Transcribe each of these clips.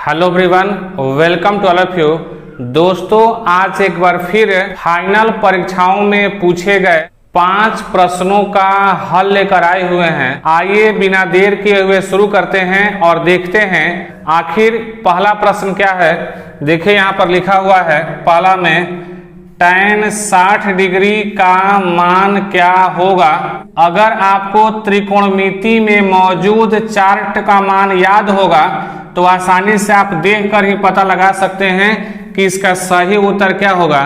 Hello everyone, welcome to all of you. दोस्तों, आज एक बार फिर फाइनल परीक्षाओं में पूछे गए 5 प्रश्नों का हल लेकर आए हुए हैं। आइए बिना देर किए हुए शुरू करते हैं और देखते हैं आखिर पहला प्रश्न क्या है। देखिए यहाँ पर लिखा हुआ है पहला में, tan 60 डिग्री का मान क्या होगा। अगर आपको त्रिकोणमिति में मौजूद चार्ट का मान याद होगा तो आसानी से आप देखकर ही पता लगा सकते हैं कि इसका सही उत्तर क्या होगा।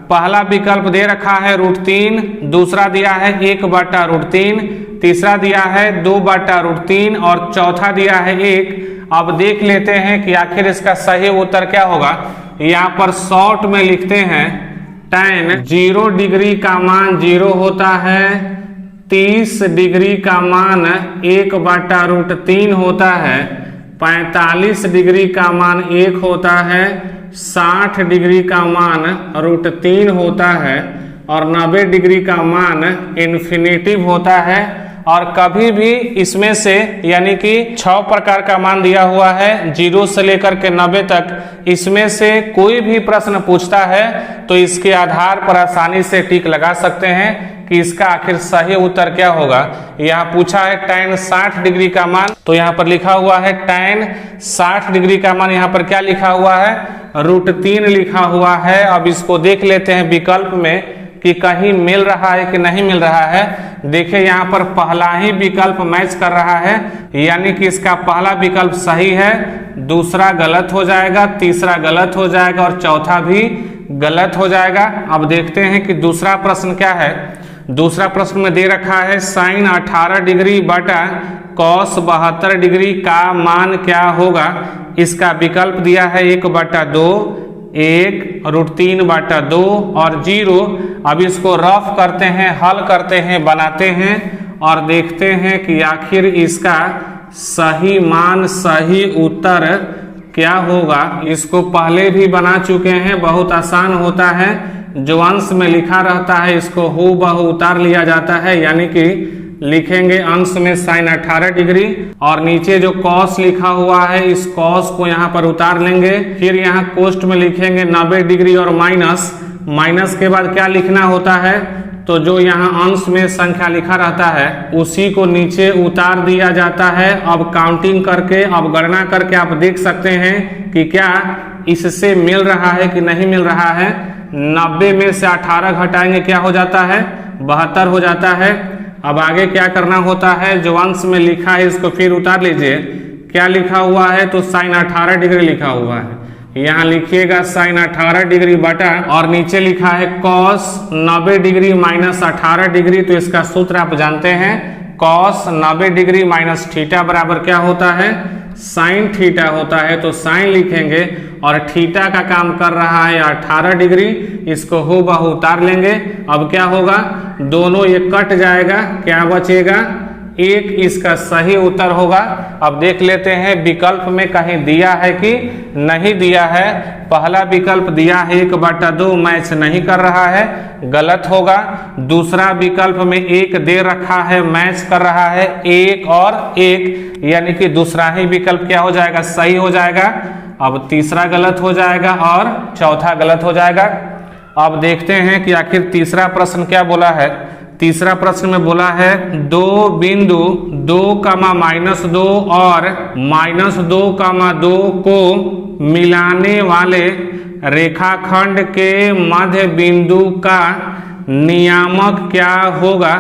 पहला विकल्प दे रखा है √3, दूसरा दिया है 1/√3, तीसरा दिया है 2/√3 और चौथा दिया है 1। अब देख लेते हैं कि आखिर इसका सही उत्तर क्या होगा। यहाँ पर शॉर्ट में लिखते हैं tan 0 डिग्री का मान 0 होता है, 30 डिग्री का मान 1/√3 होता है, 45 डिग्री का मान 1 होता है, 60 डिग्री का मान √3 होता है और 90 डिग्री का मान इन्फिनेटिव होता है। और कभी भी इसमें से यानी कि 6 प्रकार का मान दिया हुआ है 0 से लेकर के 90 तक, इसमें से कोई भी प्रश्न पूछता है तो इसके आधार पर आसानी से टिक लगा सकते हैं कि इसका आखिर सही उत्तर क्या होगा। यहाँ पूछा है tan 60 डिग्री का मान, तो यहाँ पर लिखा हुआ है tan 60 डिग्री का मान, यहाँ पर क्या लिखा हुआ है √3 लिखा हुआ है। अब इसको देख लेते हैं विकल्प में कि कहीं मिल रहा है कि नहीं मिल रहा है। देखिए यहाँ पर पहला ही विकल्प मैच कर रहा है, यानी कि इसका पहला विकल्प सही है, दूसरा गलत हो जाएगा, तीसरा गलत हो जाएगा और चौथा भी गलत हो जाएगा। अब देखते हैं कि दूसरा प्रश्न क्या है। दूसरा प्रश्न में दे रखा है sin 18 डिग्री बटा cos 72 डिग्री का मान क्या होगा। इसका विकल्प दिया है 1/2, 1, √3/2 और 0। अब इसको रफ करते हैं, हल करते हैं, बनाते हैं और देखते हैं कि आखिर इसका सही मान, सही उत्तर क्या होगा। इसको पहले भी बना चुके हैं, बहुत आसान होता है। जो अंश में लिखा रहता है इसको हूबहू उतार लिया जाता है, यानी कि लिखेंगे अंश में sin 18 डिग्री और नीचे जो cos लिखा हुआ है इस cos को यहाँ पर उतार लेंगे। फिर यहाँ कोष्ठ में लिखेंगे 90 डिग्री और माइनस के बाद क्या लिखना होता है, तो जो यहाँ अंश में संख्या लिखा रहता है उसी को नीचे उतार दिया जाता है। अब काउंटिंग करके, अब गणना करके आप देख सकते हैं कि क्या इससे मिल रहा है कि नहीं मिल रहा है। 90 में से 18 घटाएंगे क्या हो जाता है, 72 हो जाता है। अब आगे क्या करना होता है, जो अंश में लिखा है इसको फिर उतार लीजिए। क्या लिखा हुआ है, तो sin 18 डिग्री लिखा हुआ है, यहाँ लिखिएगा sin 18 डिग्री बटा और नीचे लिखा है cos 90 डिग्री माइनस 18 डिग्री। तो इसका सूत्र आप जानते हैं, cos 90 डिग्री माइनस थीटा बराबर क्या होता है, sin थीटा होता है। तो sin लिखेंगे और थीटा का काम कर रहा है 18 डिग्री, इसको हूबहू उतार लेंगे। अब क्या होगा, दोनों ये कट जाएगा, क्या बचेगा 1, इसका सही उत्तर होगा। अब देख लेते हैं विकल्प में कहीं दिया है कि नहीं दिया है। पहला विकल्प दिया है 1/2, मैच नहीं कर रहा है, गलत होगा। दूसरा विकल्प में 1 दे रखा है, मैच कर रहा है 1 और 1, यानी कि दूसरा ही विकल्प क्या हो जाएगा, सही हो जाएगा। अब तीसरा गलत हो जाएगा और चौथा गलत हो जाएगा। अब देखते हैं कि आखिर तीसरा प्रश्न क्या बोला है। तीसरा प्रश्न में बोला है 2 बिंदु 2, -2 और -2, को मिलाने वाले रेखाखंड के मध्य बिंदु का नियामक क्या होगा।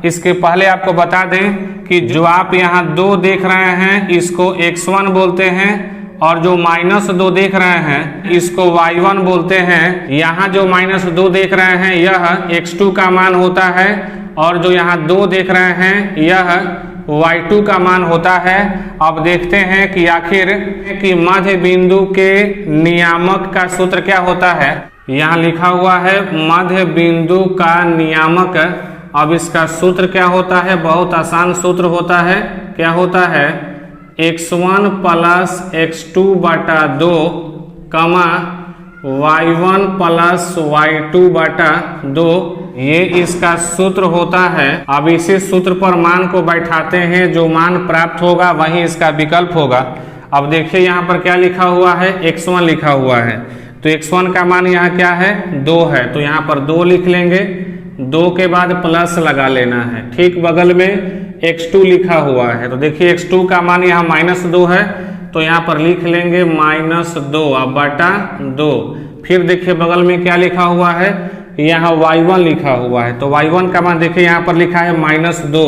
इसके पहले आपको बता दें कि जो आप यहाँ 2 देख रहे हैं इसको x1 बोलते हैं और जो -2 देख रहे हैं इसको y1 बोलते हैं। यहाँ जो -2 देख रहे हैं यह x2 का मान होता है और जो यहाँ 2 देख रहे हैं यह y2 का मान होता है। अब देखते हैं कि आखिर कि मध्य बिंदु के नियामक का सूत्र क्या होता है। यहाँ लिखा हुआ है मध्य बिंदु का नियामक। अब इसका सूत्र क्या होता है, बहुत आसान सूत्र होता है। क्या होता है, x1 + x2/2, y1 + y2/2, ये इसका सूत्र होता है। अब इसी सूत्र पर मान को बैठाते हैं, जो मान प्राप्त होगा वही इसका विकल्प होगा। अब देखिए यहाँ पर क्या लिखा हुआ है, x1 लिखा हुआ है, तो x1 का मान यहाँ क्या है, 2 है, तो यहाँ पर 2 लिख लेंगे, 2 के बाद प्लस लगा लेना है। ठीक बगल में x2 लिखा हुआ है, तो देखिए x2 का मान यहाँ -2 है, तो यहाँ पर लिख लेंगे -2 अब बटा 2। फिर देखिए बगल में क्या लिखा हुआ है, यहाँ y1 लिखा हुआ है, तो y1 का मान देखिए यहाँ पर लिखा है -2,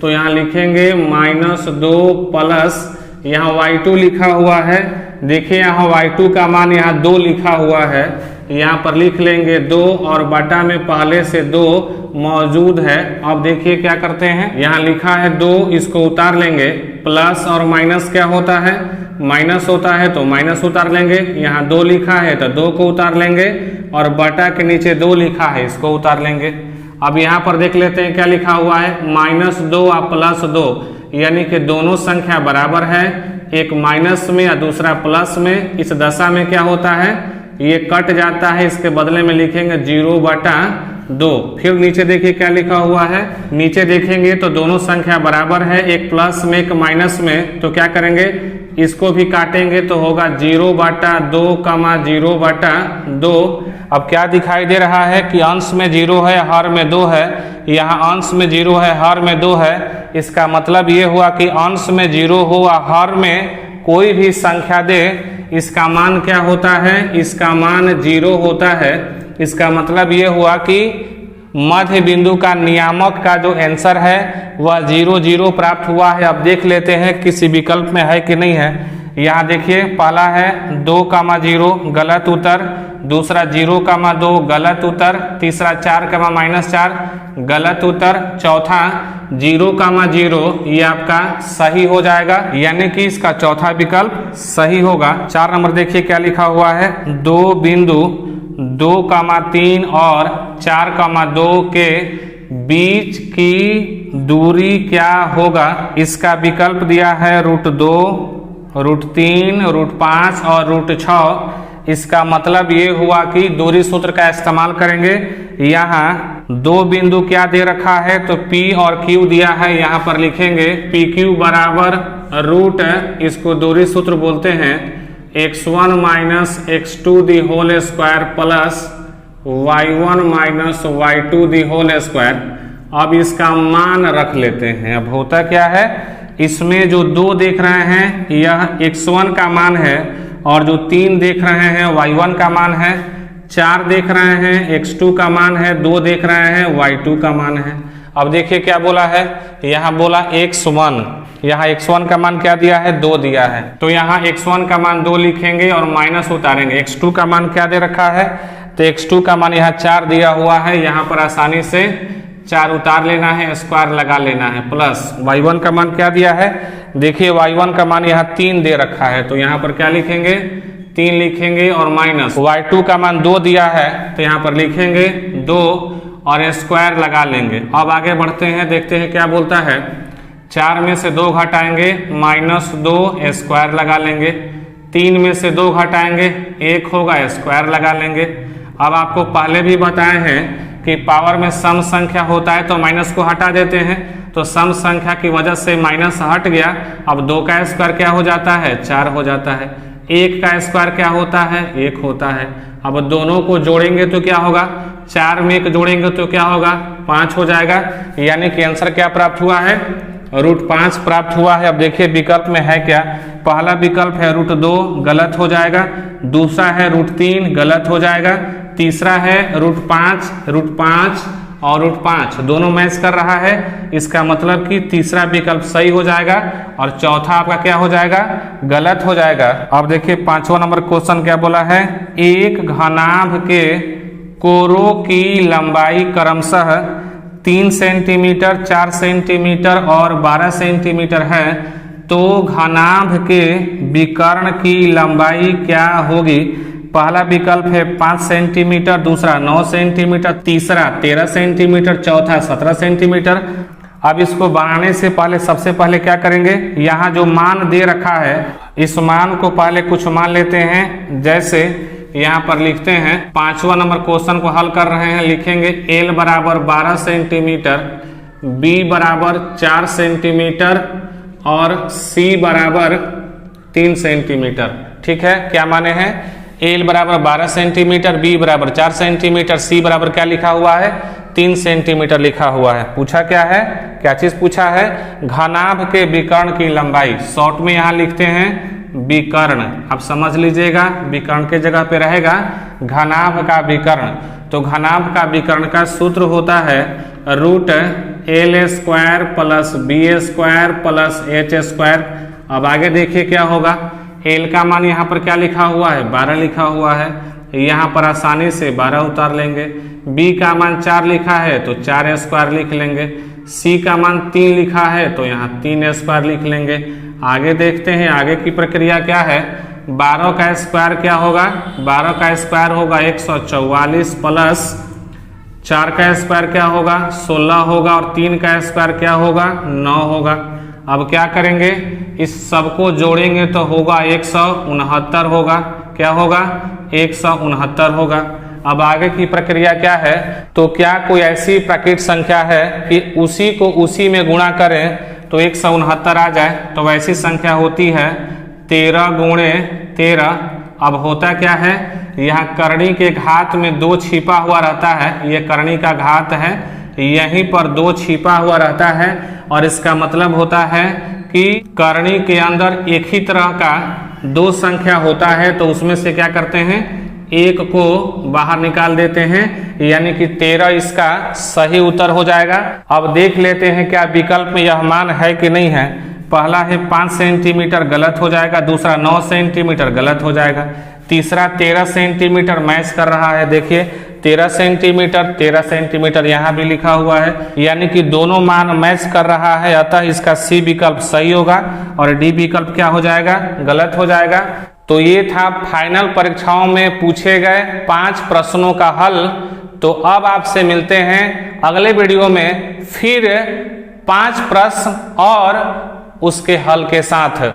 तो यहाँ लिखेंगे -2 प्लस यहाँ y2 लिखा हुआ है, देखिए यहाँ y2 का मान यहाँ 2 लिखा हुआ है, यहाँ पर लिख लेंगे 2 और बटा में पहले से 2 मौजूद है। अब देखिए क्या करते हैं, यहाँ लिखा है 2, इसको उतार लेंगे, प्लस और माइनस क्या होता है, माइनस होता है, तो माइनस उतार लेंगे, यहाँ 2 लिखा है तो 2 को उतार लेंगे और बटा के नीचे 2 लिखा है, इसको उतार लेंगे। अब यहाँ पर देख लेते हैं क्या लिखा हुआ है, -2 और +2, यानी कि दोनों संख्या बराबर है, एक माइनस में या दूसरा प्लस में। इस दशा में क्या होता है, ये कट जाता है, इसके बदले में लिखेंगे 0/2। फिर नीचे देखिए क्या लिखा हुआ है, नीचे देखेंगे तो दोनों संख्या बराबर है, एक प्लस में एक माइनस में, तो क्या करेंगे, इसको भी काटेंगे तो होगा 0/2, 0/2। अब क्या दिखाई दे रहा है कि अंश में 0 है, हर में 2 है, यहाँ अंश में 0 है, हर में 2 है, इसका मतलब ये हुआ कि अंश में 0 हो और हर में कोई भी संख्या दे, इसका मान क्या होता है, इसका मान 0 होता है। इसका मतलब ये हुआ कि मध्य बिंदु का नियामक का जो आंसर है वह 0, 0 प्राप्त हुआ है। अब देख लेते हैं किसी विकल्प में है कि नहीं है। यहाँ देखिए पहला है 2,0 गलत उत्तर, दूसरा 0,2 गलत उत्तर, तीसरा 4,-4 गलत उत्तर, चौथा 0,0 ये आपका सही हो जाएगा, यानी कि इसका चौथा विकल्प सही होगा। 4 नंबर देखिए क्या लिखा हुआ है, 2 बिंदु 2,3 और 4,2 के बीच की दूरी क्या होगा। इसका विकल्प दिया है √2, √3, √5 और √6। इसका मतलब ये हुआ कि दूरी सूत्र का इस्तेमाल करेंगे। यहाँ 2 बिंदु क्या दे रखा है, तो P और Q दिया है, यहाँ पर लिखेंगे PQ बराबर रूट, इसको दूरी सूत्र बोलते हैं, x1 - x2 the whole square plus y1 - y2 the whole square. अब इसका मान रख लेते हैं। अब होता क्या है, इसमें जो 2 देख रहे हैं यह x1 का मान है, और जो 3 देख रहे हैं y1 का मान है, 4 देख रहे हैं x2 का मान है, 2 देख रहे हैं y2 का मान है। अब देखिए क्या बोला है, यहाँ बोला x1, यहाँ x1 का मान क्या दिया है, 2 दिया है, तो यहाँ x1 का मान 2 लिखेंगे और माइनस उतारेंगे। x2 का मान क्या दे रखा है, तो x2 का मान यहाँ 4 दिया हुआ है, यहाँ पर आसानी से 4 उतार लेना है, स्क्वायर लगा लेना है, प्लस y1 का मान क्या दिया है, देखिए y1 का मान यहाँ 3 दे रखा है, तो यहाँ पर क्या लिखेंगे, 3 लिखेंगे और माइनस y2 का मान 2 दिया है, तो यहाँ पर लिखेंगे 2 और स्क्वायर लगा लेंगे। अब आगे बढ़ते हैं, देखते हैं क्या बोलता है। 4 में से 2 घटाएंगे -2, स्क्वायर लगा लेंगे। 3 में से 2 घटाएंगे 1 होगा, स्क्वायर लगा लेंगे। अब आपको पहले भी बताए हैं कि पावर में सम संख्या होता है तो माइनस को हटा देते हैं, तो सम संख्या की वजह से माइनस हट गया। अब 2 का स्क्वायर क्या हो जाता है, 4 हो जाता है। 1 का स्क्वायर क्या होता है, 1 होता है। अब दोनों को जोड़ेंगे तो क्या होगा, 4 में 1 जोड़ेंगे तो क्या होगा, 5 हो जाएगा, यानी कि आंसर क्या प्राप्त हुआ है, √5 प्राप्त हुआ है। अब देखिए विकल्प में है क्या, पहला विकल्प है √2 गलत हो जाएगा, दूसरा है √3 गलत हो जाएगा, तीसरा है √5 और √5 दोनों मैच कर रहा है, इसका मतलब कि तीसरा विकल्प सही हो जाएगा और चौथा आपका क्या हो जाएगा, गलत हो जाएगा। अब देखिए 5वां नंबर क्वेश्चन क्या बोला है, एक घनाभ के कोरों की लंबाई क्रमशः 3 सेंटीमीटर, 4 सेंटीमीटर और 12 सेंटीमीटर है, तो घनाभ के विकर्ण की लंबाई क्या होगी। पहला विकल्प है 5 सेंटीमीटर, दूसरा 9 सेंटीमीटर, तीसरा 13 सेंटीमीटर, चौथा 17 सेंटीमीटर। अब इसको बनाने से पहले सबसे पहले क्या करेंगे, यहाँ जो मान दे रखा है इस मान को पहले कुछ मान लेते हैं। जैसे यहाँ पर लिखते हैं, 5वां नंबर क्वेश्चन को हल कर रहे हैं, लिखेंगे L बराबर 12 सेंटीमीटर, B बराबर 4 सेंटीमीटर और C बराबर 3 सेंटीमीटर। ठीक है, क्या माने हैं, एल बराबर 12 सेंटीमीटर, बी बराबर 4 सेंटीमीटर, सी बराबर क्या लिखा हुआ है, 3 सेंटीमीटर लिखा हुआ है। पूछा क्या है, क्या चीज पूछा है, घनाभ के विकर्ण की लंबाई, शॉर्ट में यहां लिखते हैं विकर्ण, आप समझ लीजिएगा, विकर्ण के जगह पे रहेगा घनाभ का विकर्ण। तो घनाभ का विकर्ण का सूत्र होता है √L² plus B² plus H²। अब आगे देखिए क्या होगा, L का मान यहाँ पर क्या लिखा हुआ है, 12 लिखा हुआ है, यहाँ पर आसानी से 12 उतार लेंगे। B का मान 4 लिखा है तो 4² लिख लेंगे। C का मान 3 लिखा है तो यहाँ 3² लिख लेंगे। आगे देखते हैं आगे की प्रक्रिया क्या है, 12 का स्क्वायर क्या होगा, 12 का स्क्वायर होगा 144 प्लस 4 का स्क्वायर क्या होगा 16 होगा और 3 का स्क्वायर क्या होगा 9 होगा। अब क्या करेंगे, इस सबको जोड़ेंगे तो होगा 169 होगा, क्या होगा 169 होगा। अब आगे की प्रक्रिया क्या है, तो क्या कोई ऐसी प्राकृतिक संख्या है कि उसी को उसी में गुणा करें तो 169 आ जाए, तो वैसी संख्या होती है 13 गुणे 13। अब होता क्या है, यहाँ करणी के घात में 2 छिपा हुआ रहता है, ये करणी का घात है, यहीं पर 2 छिपा हुआ रहता है और इसका मतलब होता है कि करणी के अंदर एक ही तरह का 2 संख्या होता है, तो उसमें से क्या करते हैं, एक को बाहर निकाल देते हैं, यानी कि 13 इसका सही उत्तर हो जाएगा। अब देख लेते हैं क्या विकल्प में यह मान है कि नहीं है। पहला है 5 सेंटीमीटर, गलत हो जाएगा। दूसरा 9 सेंटीमीटर, गलत हो जाएगा। तीसरा 13 सेंटीमीटर मैच कर रहा है, देखिए 13 सेंटीमीटर यहाँ भी लिखा हुआ है, यानी कि दोनों मान मैच कर रहा है, अतः इसका सी विकल्प सही होगा और डी विकल्प क्या हो जाएगा, गलत हो जाएगा। तो ये था फाइनल परीक्षाओं में पूछे गए 5 प्रश्नों का हल। तो अब आपसे मिलते हैं अगले वीडियो में फिर 5 प्रश्न और उसके हल के साथ।